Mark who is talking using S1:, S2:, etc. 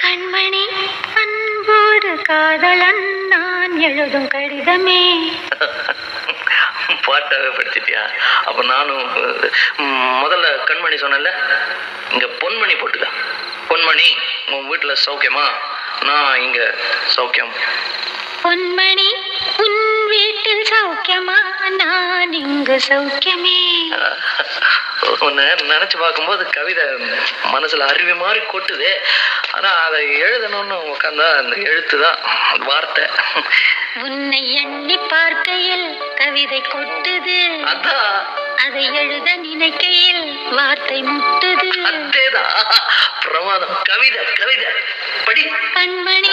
S1: கண்மணி அன்போடு காதலன் நான் எழுதும் கடிதமே.
S2: பாட்டாவே படிச்சிட்டியா? அப்ப நானும் முதல்ல கண்மணி சொன்னேன்ல, இங்க பொன்மணி போட்டுக்க. பொன்மணி, உன் வீட்டுல சௌக்கியமா? நான் இங்க சௌக்கியம்.
S1: பொன்மணி, உன் வீட்டில் சௌக்கியமா? நான் இங்கு சௌக்கியமே.
S2: உன்னை நினைச்சு பார்க்கும்போது கவிதை மனசுல அருவி மாதிரி கொட்டுது. ஆனா அதை எழுதணும்னு உட்காந்தா அந்த எழுத்துதான் வார்த்தை.
S1: உன்னை எண்ணி பார்க்கையில் கவிதை கொட்டுது,
S2: அதான்
S1: அதை எழுத நினைக்கையில் வார்த்தை முட்டுது.
S2: அதேதான் பிரமாதம். கவிதை கவிதை படி.
S1: கண்மணி